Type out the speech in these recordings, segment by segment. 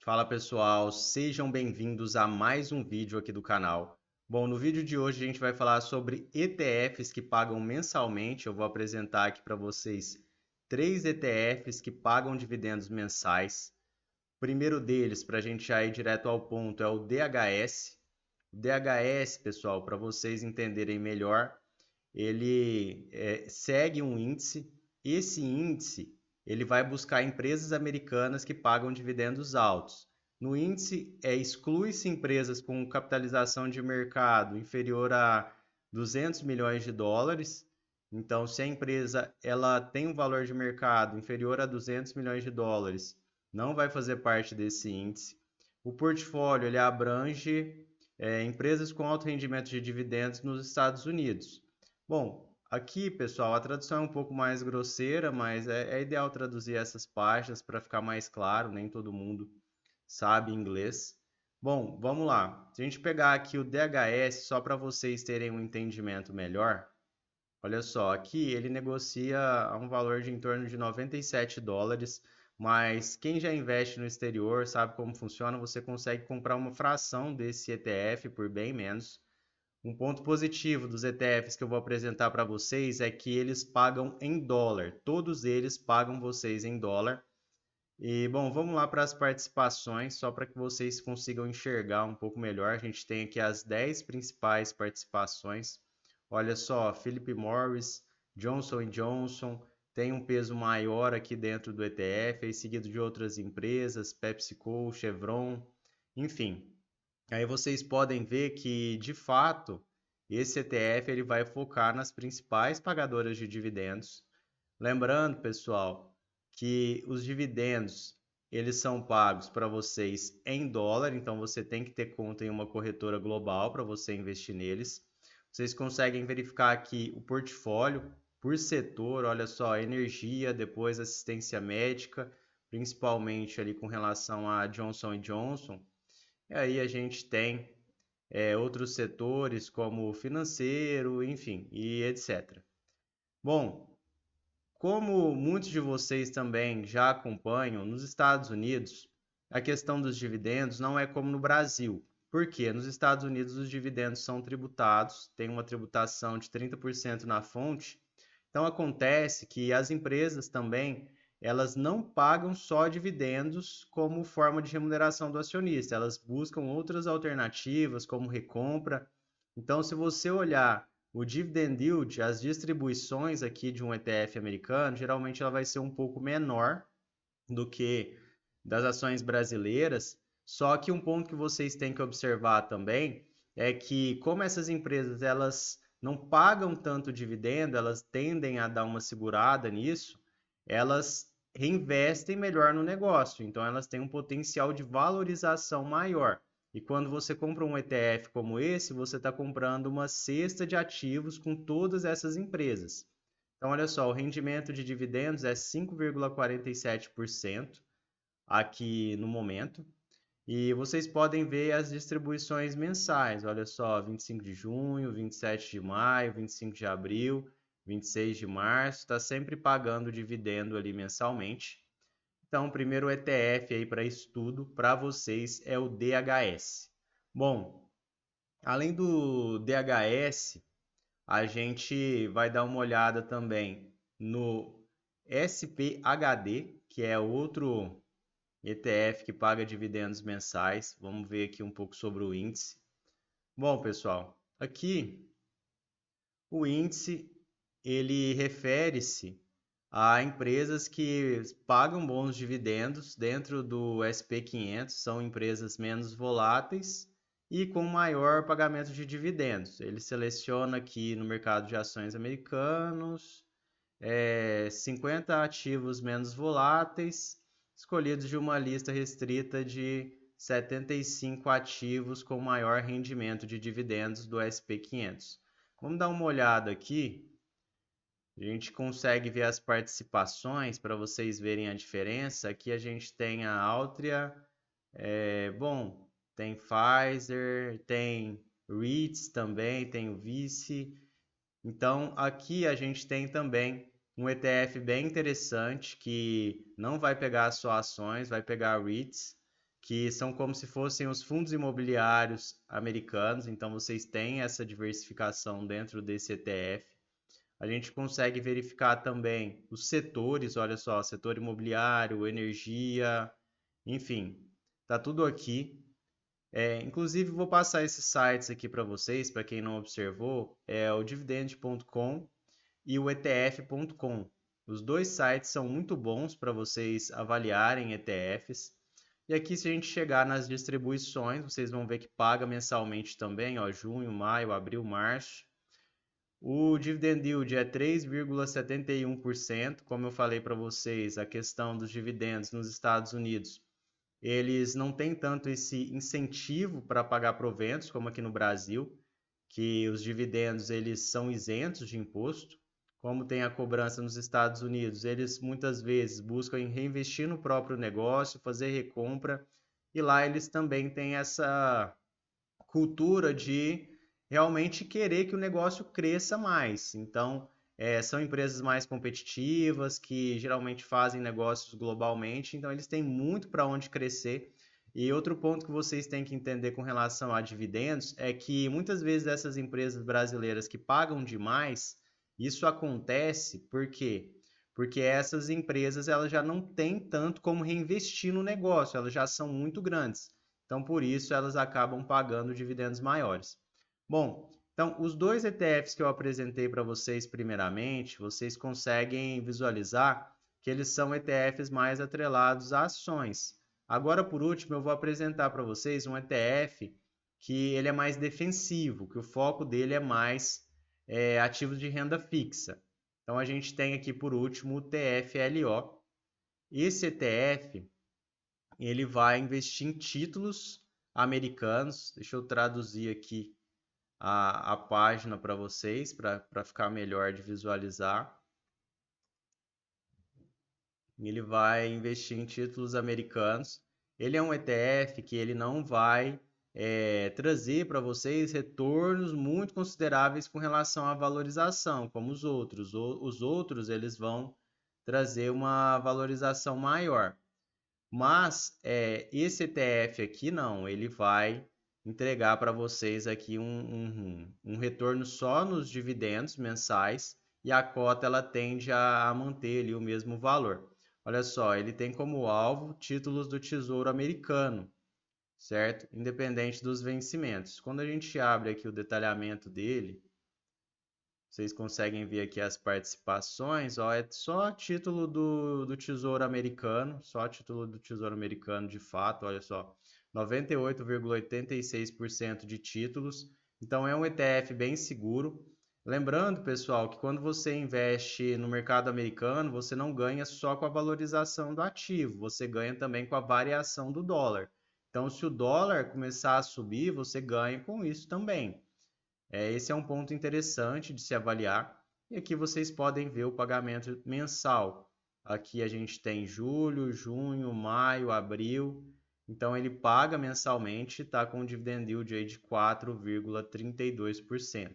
Fala pessoal, sejam bem-vindos a mais um vídeo aqui do canal. Bom, no vídeo de hoje a gente vai falar sobre ETFs que pagam mensalmente. Eu vou apresentar aqui para vocês três ETFs que pagam dividendos mensais. O primeiro deles, para a gente já ir direto ao ponto, é o DHS. O DHS, pessoal, para vocês entenderem melhor, ele segue um índice. Esse índice ele vai buscar empresas americanas que pagam dividendos altos. No índice, exclui-se empresas com capitalização de mercado inferior a 200 milhões de dólares. Então, se a empresa ela tem um valor de mercado inferior a 200 milhões de dólares, não vai fazer parte desse índice. O portfólio ele abrange empresas com alto rendimento de dividendos nos Estados Unidos. Bom, aqui, pessoal, a tradução é um pouco mais grosseira, mas é ideal traduzir essas páginas para ficar mais claro, nem todo mundo sabe inglês. Bom, vamos lá. Se a gente pegar aqui o DHS, só para vocês terem um entendimento melhor, olha só, aqui ele negocia a um valor de em torno de 97 dólares, mas quem já investe no exterior sabe como funciona, você consegue comprar uma fração desse ETF por bem menos. Um ponto positivo dos ETFs que eu vou apresentar para vocês é que eles pagam em dólar. Todos eles pagam vocês em dólar. E, bom, vamos lá para as participações, só para que vocês consigam enxergar um pouco melhor. A gente tem aqui as 10 principais participações. Olha só, Philip Morris, Johnson Johnson, tem um peso maior aqui dentro do ETF, aí seguido de outras empresas, PepsiCo, Chevron, enfim. Aí vocês podem ver que, de fato, esse ETF ele vai focar nas principais pagadoras de dividendos. Lembrando, pessoal, que os dividendos eles são pagos para vocês em dólar, então você tem que ter conta em uma corretora global para você investir neles. Vocês conseguem verificar aqui o portfólio por setor, olha só, energia, depois assistência médica, principalmente ali com relação a Johnson Johnson. E aí a gente tem outros setores como financeiro, enfim, e etc. Bom, como muitos de vocês também já acompanham, nos Estados Unidos, a questão dos dividendos não é como no Brasil. Por quê? Nos Estados Unidos, os dividendos são tributados, tem uma tributação de 30% na fonte. Então, acontece que as empresas também, elas não pagam só dividendos como forma de remuneração do acionista, elas buscam outras alternativas, como recompra. Então, se você olhar o dividend yield, as distribuições aqui de um ETF americano, geralmente ela vai ser um pouco menor do que das ações brasileiras. Só que um ponto que vocês têm que observar também é que como essas empresas elas não pagam tanto dividendo, elas tendem a dar uma segurada nisso, elas reinvestem melhor no negócio, então elas têm um potencial de valorização maior. E quando você compra um ETF como esse, você está comprando uma cesta de ativos com todas essas empresas. Então, olha só, o rendimento de dividendos é 5,47% aqui no momento. E vocês podem ver as distribuições mensais. Olha só, 25 de junho, 27 de maio, 25 de abril, 26 de março. Está sempre pagando dividendo ali mensalmente. Então, o primeiro ETF aí para estudo para vocês é o DHS. Bom, além do DHS, a gente vai dar uma olhada também no SPHD, que é outro ETF que paga dividendos mensais. Vamos ver aqui um pouco sobre o índice. Bom, pessoal, aqui o índice ele refere-se a empresas que pagam bons dividendos dentro do SP500, são empresas menos voláteis e com maior pagamento de dividendos. Ele seleciona aqui no mercado de ações americanos 50 ativos menos voláteis, escolhidos de uma lista restrita de 75 ativos com maior rendimento de dividendos do SP500. Vamos dar uma olhada aqui. A gente consegue ver as participações para vocês verem a diferença. Aqui a gente tem a Altria, bom, tem Pfizer, tem REITs também, tem o Vice. Então aqui a gente tem também um ETF bem interessante que não vai pegar só ações, vai pegar REITs, que são como se fossem os fundos imobiliários americanos, então vocês têm essa diversificação dentro desse ETF. A gente consegue verificar também os setores, olha só, setor imobiliário, energia, enfim, tá tudo aqui. Inclusive, vou passar esses sites aqui para vocês, para quem não observou, é o dividend.com e o ETF.com. Os dois sites são muito bons para vocês avaliarem ETFs. E aqui, se a gente chegar nas distribuições, vocês vão ver que paga mensalmente também, ó, junho, maio, abril, março. O dividend yield é 3,71%. Como eu falei para vocês, a questão dos dividendos nos Estados Unidos, eles não têm tanto esse incentivo para pagar proventos como aqui no Brasil, que os dividendos eles são isentos de imposto. Como tem a cobrança nos Estados Unidos, eles muitas vezes buscam reinvestir no próprio negócio, fazer recompra, e lá eles também têm essa cultura de realmente querer que o negócio cresça mais. Então, são empresas mais competitivas, que geralmente fazem negócios globalmente, então eles têm muito para onde crescer. E outro ponto que vocês têm que entender com relação a dividendos é que muitas vezes essas empresas brasileiras que pagam demais, isso acontece porque essas empresas elas já não têm tanto como reinvestir no negócio, elas já são muito grandes. Então, por isso, elas acabam pagando dividendos maiores. Bom, então, os dois ETFs que eu apresentei para vocês primeiramente, vocês conseguem visualizar que eles são ETFs mais atrelados a ações. Agora, por último, eu vou apresentar para vocês um ETF que ele é mais defensivo, que o foco dele é mais ativos de renda fixa. Então, a gente tem aqui, por último, o TFLO. Esse ETF ele vai investir em títulos americanos. Deixa eu traduzir aqui a página para vocês, para ficar melhor de visualizar. Ele vai investir em títulos americanos. Ele é um ETF que ele não vai trazer para vocês retornos muito consideráveis com relação à valorização, como os outros. Os outros eles vão trazer uma valorização maior. Mas esse ETF aqui não, ele vai entregar para vocês aqui um retorno só nos dividendos mensais e a cota ela tende a manter ali o mesmo valor. Olha só, ele tem como alvo títulos do Tesouro Americano, certo? Independente dos vencimentos. Quando a gente abre aqui o detalhamento dele, vocês conseguem ver aqui as participações, ó, é só título do Tesouro Americano, só título do Tesouro Americano de fato, olha só, 98,86% de títulos, então é um ETF bem seguro. Lembrando, pessoal, que quando você investe no mercado americano, você não ganha só com a valorização do ativo, você ganha também com a variação do dólar. Então, se o dólar começar a subir, você ganha com isso também. Esse é um ponto interessante de se avaliar. E aqui vocês podem ver o pagamento mensal. Aqui a gente tem julho, junho, maio, abril. Então ele paga mensalmente, está com um dividend yield aí de 4,32%.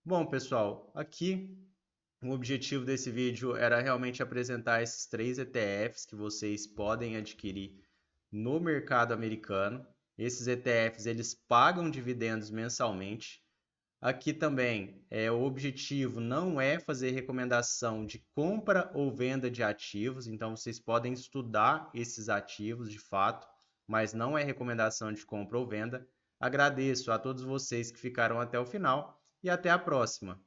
Bom, pessoal, aqui o objetivo desse vídeo era realmente apresentar esses 3 ETFs que vocês podem adquirir no mercado americano. Esses ETFs eles pagam dividendos mensalmente. Aqui também, o objetivo não é fazer recomendação de compra ou venda de ativos, então vocês podem estudar esses ativos de fato, mas não é recomendação de compra ou venda. Agradeço a todos vocês que ficaram até o final e até a próxima.